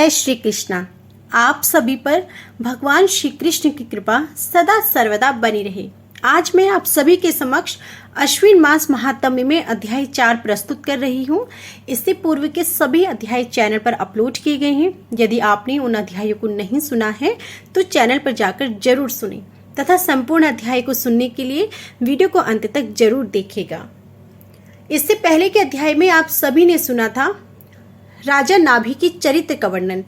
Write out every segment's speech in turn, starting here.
जय श्री कृष्णा। आप सभी पर भगवान श्री कृष्ण की कृपा सदा सर्वदा बनी रहे। आज मैं आप सभी के समक्ष अश्विन मास महात्म्य में अध्याय 4 प्रस्तुत कर रही हूँ। इससे पूर्व के सभी अध्याय चैनल पर अपलोड किए गए हैं। यदि आपने उन अध्यायों को नहीं सुना है तो चैनल पर जाकर जरूर सुनें तथा संपूर्ण अध्याय को सुनने के लिए वीडियो को अंत तक जरूर देखिएगा। इससे पहले के अध्याय में आप सभी ने सुना था राजा नाभि की चरित्र का वर्णन।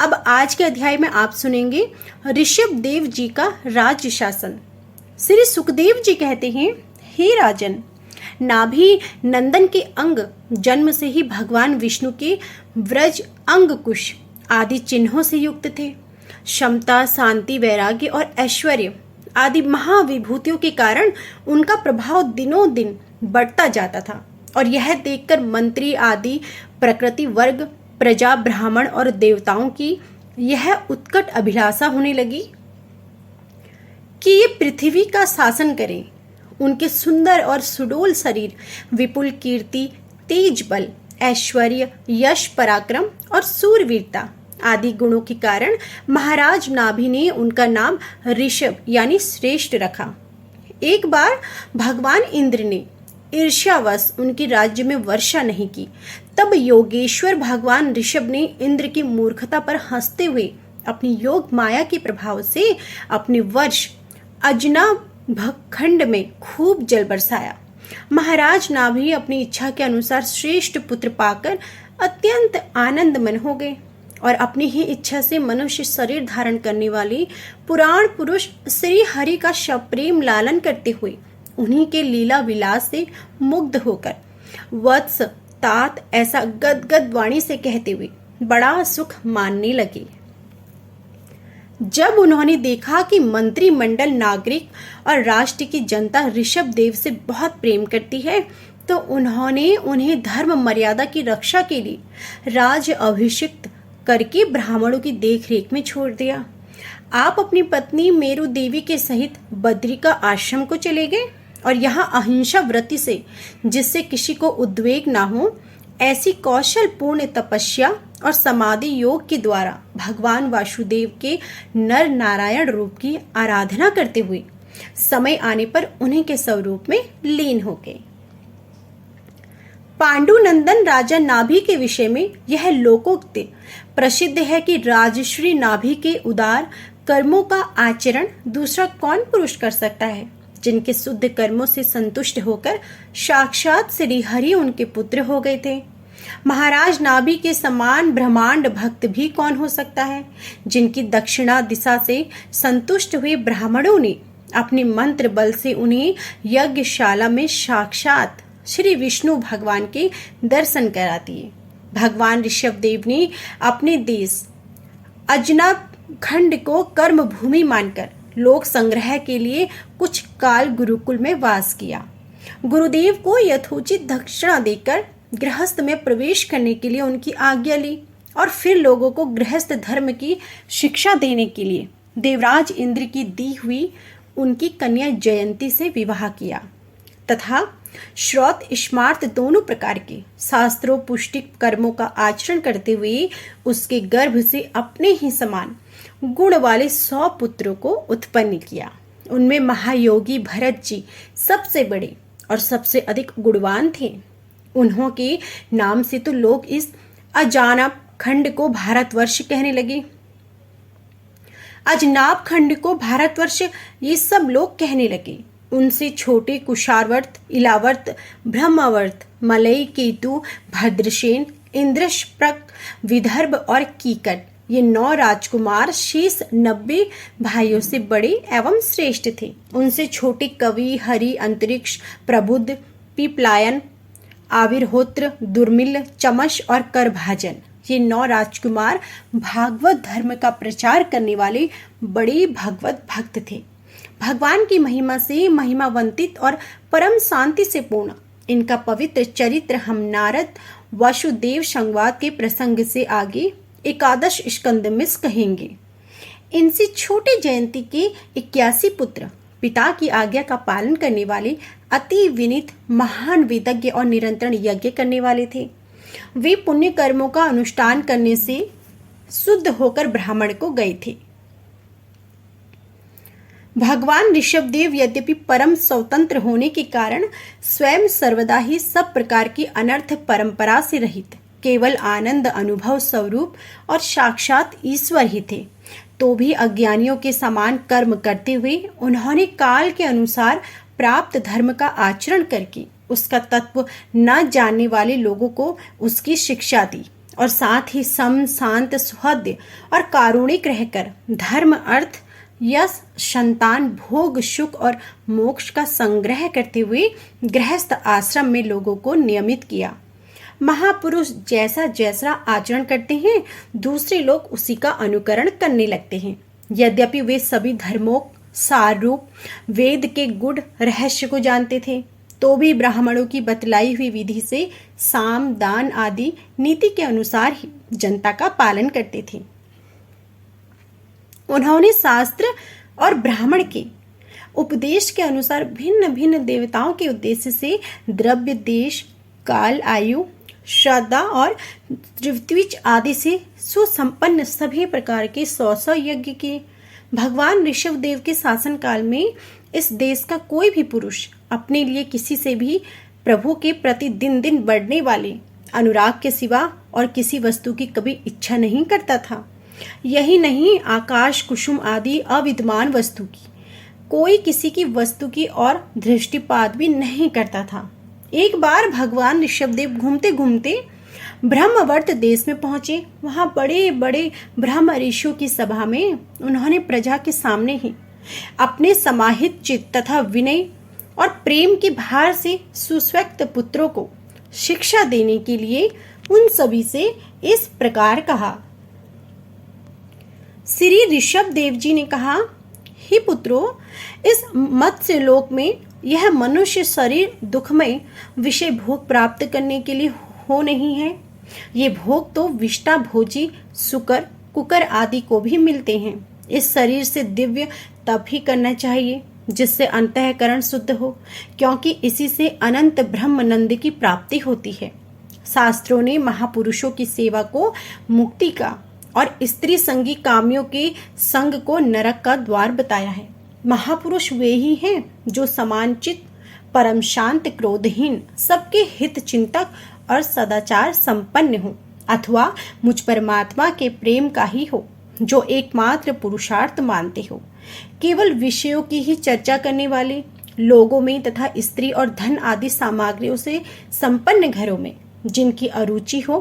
अब आज के अध्याय में आप सुनेंगे ऋषभ देव जी का राज्य शासन। श्री सुखदेव जी कहते हैं, हे राजन, नाभि नंदन के अंग जन्म से ही भगवान विष्णु के व्रज अंगकुश आदि चिन्हों से युक्त थे। क्षमता, शांति, वैराग्य और ऐश्वर्य आदि महाविभूतियों के कारण उनका प्रभाव दिनों दिन बढ़ता जाता था और यह देखकर मंत्री आदि प्रकृति वर्ग, प्रजा, ब्राह्मण और देवताओं की यह उत्कट अभिलाषा होने लगी कि ये पृथ्वी का शासन करें। उनके सुंदर और सुडोल शरीर, विपुल कीर्ति, तेज बल, ऐश्वर्य, यश, पराक्रम और सूरवीरता आदि गुणों के कारण महाराज नाभि ने उनका नाम ऋषभ यानी श्रेष्ठ रखा। एक बार भगवान इंद्र ने ईर्ष्यावश उनके राज्य में वर्षा नहीं की। तब योगेश्वर भगवान ऋषभ ने इंद्र की मूर्खता पर हंसते हुए अपनी योग माया के प्रभाव से अपने वर्ष अजना भखंड में खूब जल बरसाया। महाराज नाभि अपनी इच्छा के अनुसार श्रेष्ठ पुत्र पाकर अत्यंत आनंदमन हो गए और अपनी ही इच्छा से मनुष्य शरीर धारण करने वाली पुराण पुरुष श्री हरि का सप्रेम लालन करते हुए उन्हीं के लीला विलास से मुग्ध होकर वत्स तात ऐसा गदगद वाणी से कहते हुए बड़ा सुख मानने लगे। जब उन्होंने देखा कि मंत्रिमंडल, नागरिक और राष्ट्र की जनता ऋषभ देव से बहुत प्रेम करती है तो उन्होंने उन्हें धर्म मर्यादा की रक्षा के लिए राज अभिषिक्त करके ब्राह्मणों की देखरेख में छोड़ दिया। आप अपनी पत्नी मेरु देवी के सहित बद्रिका आश्रम को चले गए और यहाँ अहिंसा व्रति से, जिससे किसी को उद्वेग ना हो, ऐसी कौशल पूर्ण तपस्या और समाधि योग के द्वारा भगवान वासुदेव के नर नारायण रूप की आराधना करते हुए समय आने पर उन्हीं के स्वरूप में लीन हो गए। पांडुनंदन राजा नाभि के विषय में यह लोकोक्त प्रसिद्ध है कि राजश्री नाभि के उदार कर्मों का आचरण दूसरा कौन पुरुष कर सकता है, जिनके शुद्ध कर्मों से संतुष्ट होकर साक्षात श्री हरि उनके पुत्र हो गए थे। महाराज नाभि के समान ब्रह्मांड भक्त भी कौन हो सकता है, जिनकी दक्षिणा दिशा से संतुष्ट हुए ब्राह्मणों ने अपने मंत्र बल से उन्हें यज्ञशाला में साक्षात श्री विष्णु भगवान के दर्शन करा दिए। भगवान ऋषभ देव ने अपने देश अजना खंड को कर्म भूमि मानकर लोक संग्रह के लिए कुछ काल गुरुकुल में वास किया। गुरुदेव को यथोचित दक्षिणा देकर गृहस्थ में प्रवेश करने के लिए उनकी आज्ञा ली और फिर लोगों को गृहस्थ धर्म की शिक्षा देने के लिए देवराज इंद्र की दी हुई उनकी कन्या जयंती से विवाह किया तथा श्रौत स्मार्त दोनों प्रकार के शास्त्रों पुष्टिक कर्मों का आचरण करते हुए उसके गर्भ से अपने ही समान गुण वाले 100 पुत्रों को उत्पन्न किया। उनमें महायोगी भरत जी सबसे बड़े और सबसे अधिक गुणवान थे। उन्हों के नाम से तो लोग इस अजानब खंड को भारतवर्ष कहने लगे। अजनाब खंड को भारतवर्ष ये सब लोग कहने लगे। उनसे छोटे कुशावर्त, इलावर्त, ब्रह्मावर्त, मलय, केतु, भद्रसेन, इंद्रशप्रक, विदर्भ और कीकट ये 9 राजकुमार शेष 90 भाइयों से बड़े एवं श्रेष्ठ थे। उनसे छोटे कवि, हरि, अंतरिक्ष, प्रबुद्ध, पीपलायन, आविर्होत्र, दुर्मिल, चमश और करभाजन ये 9 राजकुमार भागवत धर्म का प्रचार करने वाले बड़े भगवत भक्त थे। भगवान की महिमा से महिमावंतित और परम शांति से पूर्ण इनका पवित्र चरित्र हम नारद वासुदेव संवाद के प्रसंग से आगे 11 स्कंद में कहेंगे। इनसे छोटे जयंती के 81 पुत्र पिता की आज्ञा का पालन करने वाले अति विनीत महान वेदज्ञ और निरंतर यज्ञ करने वाले थे। वे पुण्य कर्मों का अनुष्ठान करने से शुद्ध होकर ब्राह्मण को गए थे। भगवान ऋषभदेव यद्यपि परम स्वतंत्र होने के कारण स्वयं सर्वदा ही सब प्रकार की अनर्थ परंपरा से रहित केवल आनंद अनुभव स्वरूप और साक्षात ईश्वर ही थे, तो भी अज्ञानियों के समान कर्म करते हुए उन्होंने काल के अनुसार प्राप्त धर्म का आचरण करके उसका तत्व न जानने वाले लोगों को उसकी शिक्षा दी और साथ ही सम शांत सुहृद और कारुणिक रहकर धर्म अर्थ यश संतान भोग सुख और मोक्ष का संग्रह करते हुए गृहस्थ आश्रम में लोगों को नियमित किया। महापुरुष जैसा जैसा आचरण करते हैं दूसरे लोग उसी का अनुकरण करने लगते हैं। यद्यपि वे सभी धर्मों सार रूप वेद के गूढ़ रहस्य को जानते थे, तो भी ब्राह्मणों की बतलाई हुई विधि से साम दान आदि नीति के अनुसार ही जनता का पालन करते थे। उन्होंने शास्त्र और ब्राह्मण के उपदेश के अनुसार भिन्न भिन्न देवताओं के उद्देश्य से द्रव्य देश काल आयु श्रद्धा और त्रिविज आदि से सुसंपन्न सभी प्रकार के 100 यज्ञ किए। भगवान ऋषभदेव के शासन काल में इस देश का कोई भी पुरुष अपने लिए किसी से भी प्रभु के प्रति दिन दिन बढ़ने वाले अनुराग के सिवा और किसी वस्तु की कभी इच्छा नहीं करता था। यही नहीं, आकाश कुसुम आदि अविद्यमान वस्तु की कोई किसी की वस्तु की और दृष्टिपात भी नहीं करता था। एक बार भगवान ऋषभदेव घूमते घूमते ब्रह्मवर्त देश में पहुंचे। वहां बड़े बड़े ब्रह्म ऋषियों की सभा में उन्होंने प्रजा के सामने ही अपने समाहित चित्त तथा विनय और प्रेम के भार से सुस्वक्त पुत्रों को शिक्षा देने के लिए उन सभी से इस प्रकार कहा। श्री ऋषभदेव जी ने कहा, हे पुत्रों, इस मत्स्य लोक में यह मनुष्य शरीर दुखमय विषय भोग प्राप्त करने के लिए हो नहीं है। ये भोग तो विष्टा भोजी सुकर कुकर आदि को भी मिलते हैं। इस शरीर से दिव्य तप ही करना चाहिए जिससे अंतःकरण शुद्ध हो, क्योंकि इसी से अनंत ब्रह्मानंद की प्राप्ति होती है। शास्त्रों ने महापुरुषों की सेवा को मुक्ति का और स्त्री संगी कामियों के संग को नरक का द्वार बताया है। महापुरुष वे ही हैं जो समानचित परम शांत क्रोधहीन सबके हित चिंतक और सदाचार संपन्न हो, अथवा मुझ परमात्मा के प्रेम का ही हो जो एकमात्र पुरुषार्थ मानते हो। केवल विषयों की ही चर्चा करने वाले लोगों में तथा स्त्री और धन आदि सामग्रियों से संपन्न घरों में जिनकी अरुचि हो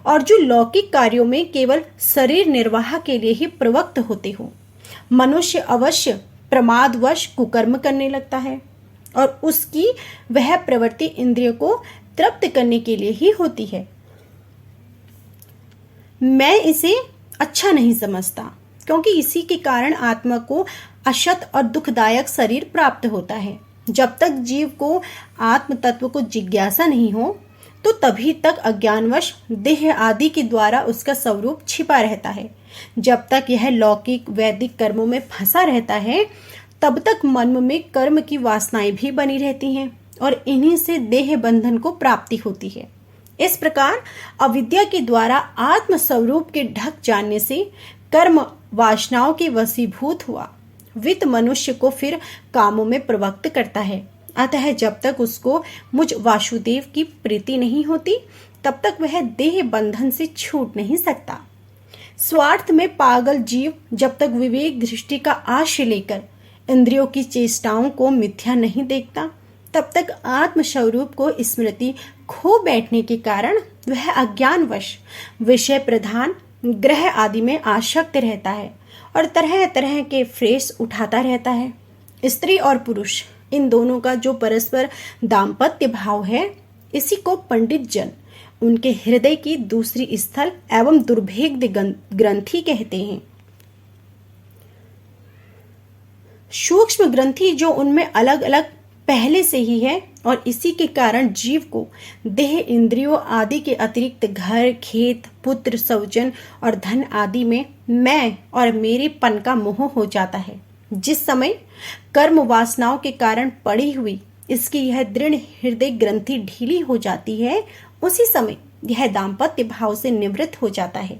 और जो लौकिक कार्यों में केवल शरीर निर्वाह के लिए ही प्रवृत्त होते हो, मनुष्य अवश्य प्रमादवश कुकर्म करने लगता है और उसकी वह प्रवृत्ति इंद्रियों को तृप्त करने के लिए ही होती है। मैं इसे अच्छा नहीं समझता, क्योंकि इसी के कारण आत्मा को अशत और दुखदायक शरीर प्राप्त होता है। जब तक जीव को आत्म तत्व को जिज्ञासा नहीं हो तो तभी तक अज्ञानवश देह आदि के द्वारा उसका स्वरूप छिपा रहता है। जब तक यह लौकिक वैदिक कर्मों में फंसा रहता है तब तक मन में कर्म की वासनाएं भी बनी रहती हैं और इन्हीं से देह बंधन को प्राप्ति होती है। इस प्रकार अविद्या के द्वारा आत्म स्वरूप के ढक जानने से कर्म वासनाओं के वशीभूत हुआ वित्त मनुष्य को फिर कामों में प्रवृत्त करता है। अतः जब तक उसको मुझ वासुदेव की प्रीति नहीं होती तब तक वह देह बंधन से छूट नहीं सकता। स्वार्थ में पागल जीव जब तक विवेक दृष्टि का आश्रय लेकर इंद्रियों की चेष्टाओं को मिथ्या नहीं देखता तब तक आत्म स्वरूप को स्मृति खो बैठने के कारण वह अज्ञानवश विषय प्रधान ग्रह आदि में आसक्त रहता है और तरह तरह के फ्रेश उठाता रहता है। स्त्री और पुरुष इन दोनों का जो परस्पर दाम्पत्य भाव है, इसी को पंडित जन उनके हृदय की दूसरी स्थल एवं दुर्भेद्य ग्रंथि कहते हैं। सूक्ष्म ग्रंथि जो उनमें अलग अलग पहले से ही है और इसी के कारण जीव को देह इंद्रियों आदि के अतिरिक्त घर खेत पुत्र स्वजन और धन आदि में मैं और मेरेपन का मोह हो जाता है। जिस समय कर्म वासनाओं के कारण पड़ी हुई इसकी यह दृढ़ हृदय ग्रंथि ढीली हो जाती है, उसी समय यह दाम्पत्य भाव से निवृत्त हो जाता है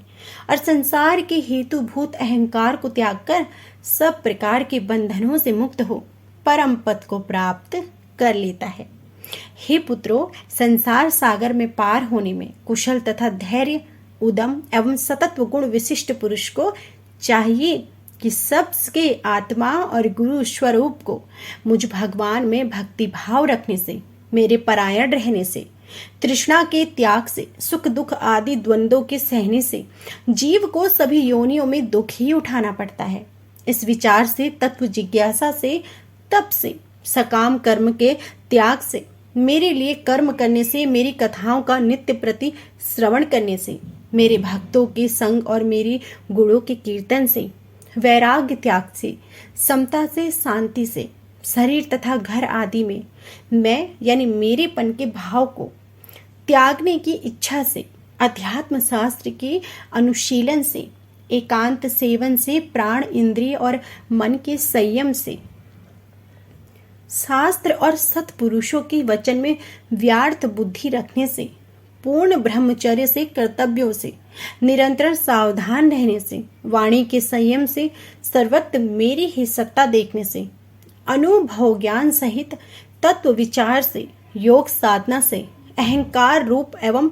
और संसार के हेतुभूत अहंकार को त्याग कर सब प्रकार के बंधनों से मुक्त हो परम पद को प्राप्त कर लेता है। हे पुत्रों, संसार सागर में पार होने में कुशल तथा धैर्य, उद्यम एवं सतत्व गुण विशिष्ट पुरुष को चाहिए कि सबके आत्मा और गुरु स्वरूप को मुझ भगवान में भक्ति भाव रखने से, मेरे परायण रहने से, तृष्णा के त्याग से, सुख दुख आदि द्वंद्वों के सहने से जीव को सभी योनियों में दुख ही उठाना पड़ता है। इस विचार से, तत्व जिज्ञासा से, तप से, सकाम कर्म के त्याग से, मेरे लिए कर्म करने से, मेरी कथाओं का नित्य प्रति श्रवण करने से, मेरे भक्तों के संग और मेरी गुणों के कीर्तन से, वैराग्य त्याग से, समता से, शांति से, शरीर तथा घर आदि में मैं यानी मेरेपन के भाव को त्यागने की इच्छा से, अध्यात्म शास्त्र के अनुशीलन से, एकांत सेवन से, प्राण इंद्रिय और मन के संयम से, शास्त्र और सत्पुरुषों के वचन में व्यर्थ बुद्धि रखने से, पूर्ण ब्रह्मचर्य से, कर्तव्यों से निरंतर सावधान रहने से, वाणी के संयम से, सर्वत्र मेरी ही सत्ता देखने से, अनुभव ज्ञान सहित तत्व विचार से, योग साधना से, अहंकार रूप एवं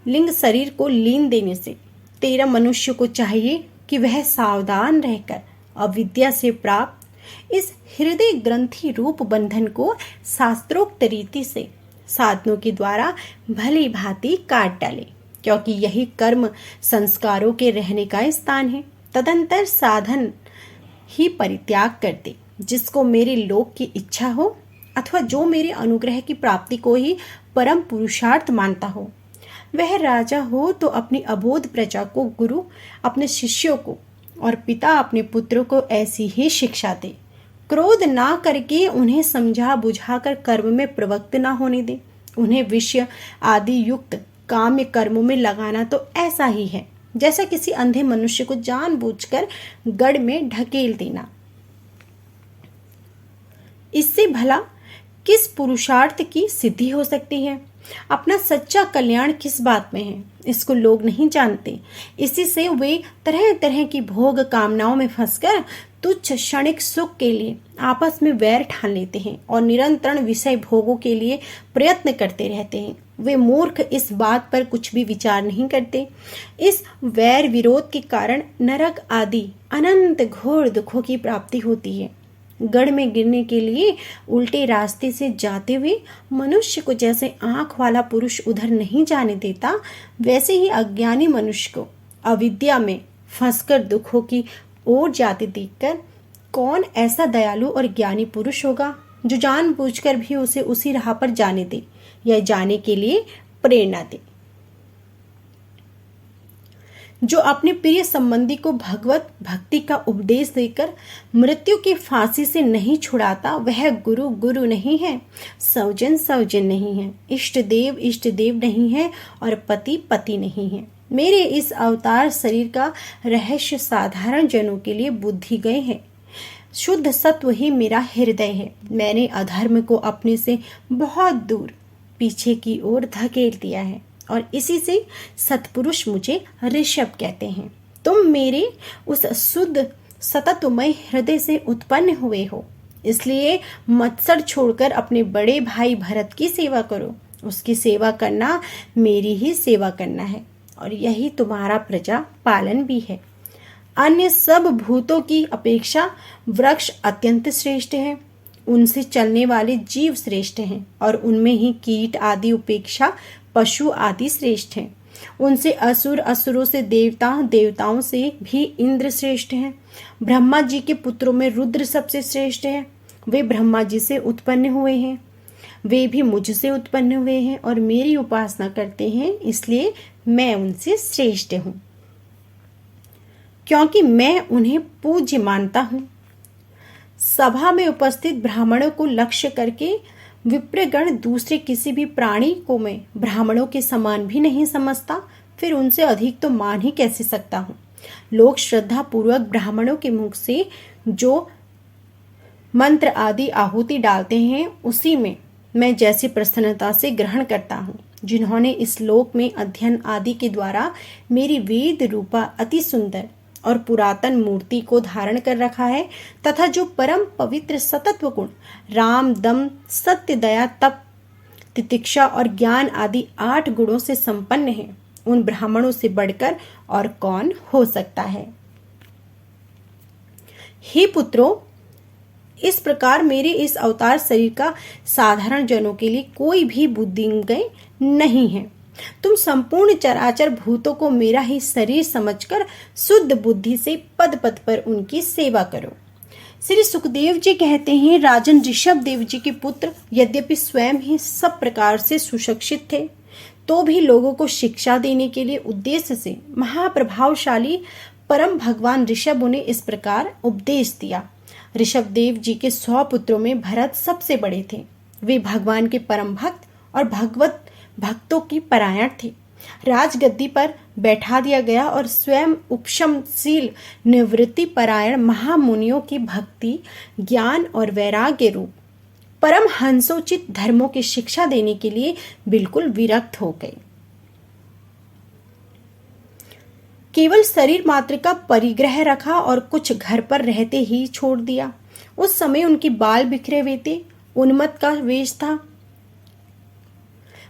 लिंग शरीर को लीन देने से, तेरा मनुष्य को चाहिए कि वह सावधान रहकर अविद्या से प्राप्त इस हृदय ग्रंथि रूप बंधन को शास्त्रोक्त रीति से साधनों के द्वारा भली भांति काट डाले, क्योंकि यही कर्म संस्कारों के रहने का स्थान है। तदंतर साधन ही परित्याग कर दे। जिसको मेरे लोक की इच्छा हो अथवा जो मेरे अनुग्रह की प्राप्ति को ही परम पुरुषार्थ मानता हो, वह राजा हो तो अपनी अबोध प्रजा को, गुरु अपने शिष्यों को और पिता अपने पुत्रों को ऐसी ही शिक्षा दे। क्रोध ना करके उन्हें समझा बुझाकर कर्म में प्रवृत्त ना होने दे। उन्हें विषय आदि युक्त काम्य कर्मों में लगाना तो ऐसा ही है जैसा किसी अंधे मनुष्य को जानबूझकर गढ़ में ढकेल देना। इससे भला किस पुरुषार्थ की सिद्धि हो सकती है? अपना सच्चा कल्याण किस बात में है, इसको लोग नहीं जानते। इसी से वे तरह तरह की भोग कामनाओं में फंसकर तुच्छ क्षणिक सुख के लिए आपस में वैर ठान लेते हैं और निरंतर विषय भोगों के लिए प्रयत्न करते रहते हैं। वे मूर्ख इस बात पर कुछ भी विचार नहीं करते। इस वैर विरोध के कारण नरक आदि अनंत घोर दुखों की प्राप्ति होती है। गढ़ में गिरने के लिए उल्टे रास्ते से जाते हुए मनुष्य को जैसे आंख वाला पुरुष उधर नहीं जाने देता, वैसे ही अज्ञानी मनुष्य को अविद्या में फंसकर दुखों की ओर जाते देखकर कौन ऐसा दयालु और ज्ञानी पुरुष होगा जो जानबूझकर भी उसे उसी राह पर जाने दे या जाने के लिए प्रेरणा दे। जो अपने प्रिय संबंधी को भगवत भक्ति का उपदेश देकर मृत्यु की फांसी से नहीं छुड़ाता, वह गुरु गुरु नहीं है, सौजन सौजन नहीं है, इष्ट देव नहीं है और पति पति नहीं है। मेरे इस अवतार शरीर का रहस्य साधारण जनों के लिए बुद्धि गए है। शुद्ध सत्व ही मेरा हृदय है। मैंने अधर्म को अपने से बहुत दूर पीछे की ओर धकेल दिया है और इसी से सत्पुरुष मुझे ऋषभ कहते हैं। तुम मेरे उस शुद्ध सतत्वमय हृदय से उत्पन्न हुए हो, इसलिए मत्सर छोड़कर अपने बड़े भाई भरत की सेवा करो। उसकी सेवा करना मेरी ही सेवा करना है और यही तुम्हारा प्रजा पालन भी है। अन्य सब भूतों की अपेक्षा वृक्ष अत्यंत श्रेष्ठ है, उनसे चलने वाले जीव श्रेष्ठ हैं और उनमें ही कीट आदि उपेक्षा पशु आदि श्रेष्ठ हैं। उनसे असुर, असुरों से देवता, देवताओं से भी इंद्र श्रेष्ठ हैं। ब्रह्मा जी के पुत्रों में रुद्र सबसे श्रेष्ठ है। वे ब्रह्मा जी से उत्पन्न हुए हैं, वे भी मुझसे उत्पन्न हुए हैं और मेरी उपासना करते हैं, इसलिए मैं उनसे श्रेष्ठ हूँ, क्योंकि मैं उन्हें पूज्य मानता हूँ। सभा में उपस्थित ब्राह्मणों को लक्ष्य करके विप्रगण दूसरे किसी भी प्राणी को मैं ब्राह्मणों के समान भी नहीं समझता, फिर उनसे अधिक तो मान ही कैसे सकता हूँ। लोग श्रद्धा पूर्वक ब्राह्मणों के मुख से जो मंत्र आदि आहुति डालते हैं, उसी में मैं जैसी प्रसन्नता से ग्रहण करता हूँ, जिन्होंने इस लोक में अध्ययन आदि के द्वारा मेरी वेद रूपा अति सुंदर और पुरातन मूर्ति को धारण कर रखा है, तथा जो परम पवित्र सतत्व गुण राम, दम, सत्य, दया, तप, तितिक्षा और ज्ञान आदि 8 गुणों से संपन्न है, उन ब्राह्मणों से बढ़कर और कौन हो सकता है। हे पुत्रों, इस प्रकार मेरे इस अवतार शरीर का साधारण जनों के लिए कोई भी बुद्धिज्ञ नहीं है। तुम संपूर्ण चराचर भूतों को मेरा ही शरीर समझकर शुद्ध बुद्धि से पद पद पर उनकी सेवा करो। श्री सुखदेव जी कहते हैं, राजन ऋषभ देव जी के पुत्र यद्यपि स्वयं ही सब प्रकार से सुशिक्षित थे, तो भी लोगों को शिक्षा देने के लिए उद्देश्य से महाप्रभावशाली परम भगवान ऋषभ उन्हें इस प्रकार उपदेश दिया। ऋषभ देव जी के 100 पुत्रों में भरत सबसे बड़े थे। वे भगवान के परम भक्त और भगवत भक्तों की परायण थे। राजगद्दी पर बैठा दिया गया और स्वयं उपशमशील निवृत्ति परायण महामुनियों की भक्ति, ज्ञान और वैराग्य रूप परम हंसोचित धर्मों की शिक्षा देने के लिए बिल्कुल विरक्त हो गए। केवल शरीर मात्र का परिग्रह रखा और कुछ घर पर रहते ही छोड़ दिया। उस समय उनके बाल बिखरे हुए थे, उन्मत्त का वेश था।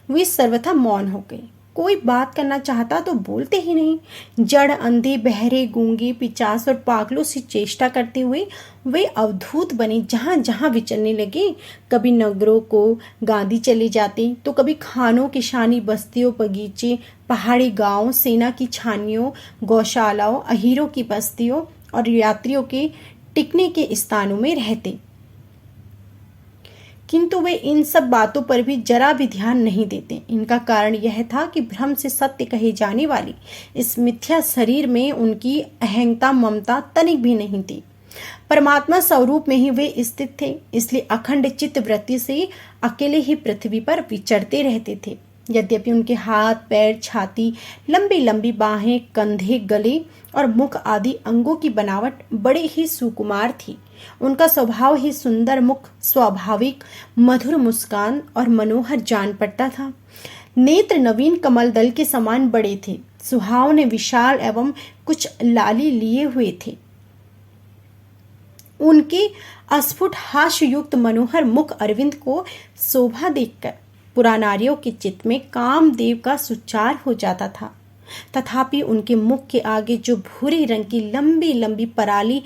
वे सर्वथा मौन हो गए। कोई बात करना चाहता तो बोलते ही नहीं। जड़, अंधे, बहरे, गूंगे, पिचास और पागलों से चेष्टा करते हुए वे अवधूत बने जहां जहां विचरने लगे। कभी नगरों को गांधी चले जाते, तो कभी खानों की शानी बस्तियों, बगीचे, पहाड़ी गांव, सेना की छानियों, गौशालाओं, अहीरों की बस्तियों और यात्रियों के टिकने के स्थानों में रहते। किंतु वे इन सब बातों पर भी जरा भी ध्यान नहीं देते। इनका कारण यह था कि भ्रम से सत्य कहे जाने वाली इस मिथ्या शरीर में उनकी अहंता, ममता तनिक भी नहीं थी। परमात्मा स्वरूप में ही वे स्थित थे, इसलिए अखंड चित्त वृत्ति से अकेले ही पृथ्वी पर विचरते रहते थे। यद्यपि उनके हाथ, पैर, छाती, लंबी लंबी बाहें, कंधे, गले और मुख आदि अंगों की बनावट बड़े ही सुकुमार थी। उनका स्वभाव ही सुंदर मुख, स्वाभाविक मधुर मुस्कान और मनोहर जान पड़ता था। नेत्र नवीन कमल दल के समान बड़े थे, सुहावने, विशाल एवं कुछ लाली लिए हुए थे। उनके अस्फुट हास्य युक्त मनोहर मुख अरविंद को शोभा देखकर पुरानारियों के चित्त में कामदेव का सुचार हो जाता था। तथापि उनके मुख के आगे जो भूरे रंग की लंबी लंबी पराली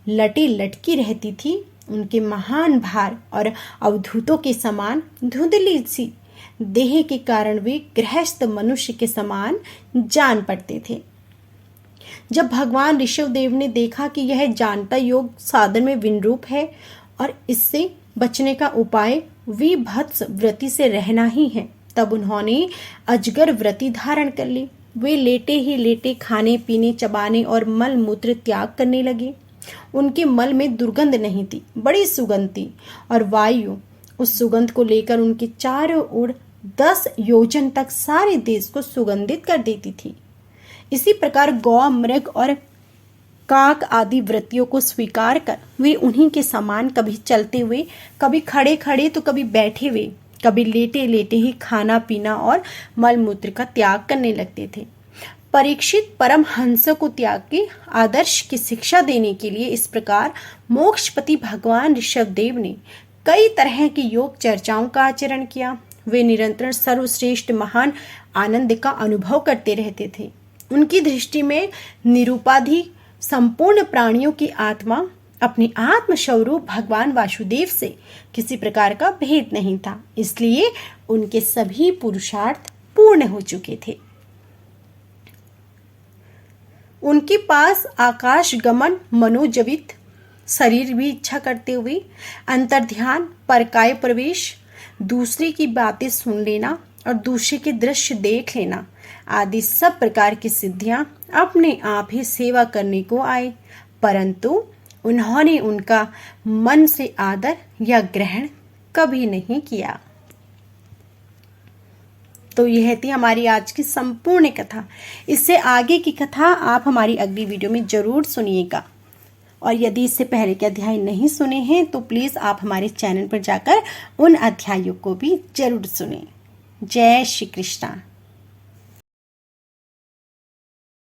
लटी लटकी रहती थी, उनके महान भार और अवधूतों के समान धुंधली सी देह के कारण वे गृहस्थ मनुष्य के समान जान पड़ते थे। जब भगवान ऋषभदेव ने देखा कि यह जानता योग साधन में विनरूप है और इससे बचने का उपाय विभत्स व्रति से रहना ही है, तब उन्होंने अजगर व्रति धारण कर ली। वे लेटे ही लेटे खाने पीने, चबाने और मल मूत्र त्याग करने लगे। उनके मल में दुर्गंध नहीं थी, बड़ी सुगंध थी और वायु उस सुगंध को लेकर उनके चारों ओर 10 योजन तक सारे देश को सुगंधित कर देती थी। इसी प्रकार गौ, मृग और काक आदि वृत्तियों को स्वीकार कर वे उन्हीं के समान कभी चलते हुए, कभी खड़े खड़े तो कभी बैठे हुए, कभी लेटे लेटे ही खाना पीना और मल मूत्र का त्याग करने लगते थे। परीक्षित परमहंस को त्याग के आदर्श की शिक्षा देने के लिए इस प्रकार मोक्षपति भगवान ऋषभदेव ने कई तरह की योग चर्चाओं का आचरण किया। वे निरंतर सर्वश्रेष्ठ महान आनंद का अनुभव करते रहते थे। उनकी दृष्टि में निरुपाधि संपूर्ण प्राणियों की आत्मा अपने आत्म स्वरूप भगवान वासुदेव से किसी प्रकार का भेद नहीं था, इसलिए उनके सभी पुरुषार्थ पूर्ण हो चुके थे। उनके पास आकाश गमन, मनोजवित शरीर भी इच्छा करते हुए अंतर्ध्यान, परकाय प्रवेश, दूसरे की बातें सुन लेना और दूसरे के दृश्य देख लेना आदि सब प्रकार की सिद्धियां अपने आप ही सेवा करने को आए, परंतु उन्होंने उनका मन से आदर या ग्रहण कभी नहीं किया। तो यह थी हमारी आज की संपूर्ण कथा। इससे आगे की कथा आप हमारी अगली वीडियो में जरूर सुनिएगा। और यदि इससे पहले के अध्याय नहीं सुने हैं तो प्लीज़ आप हमारे चैनल पर जाकर उन अध्यायों को भी जरूर सुनें। जय श्री कृष्णा।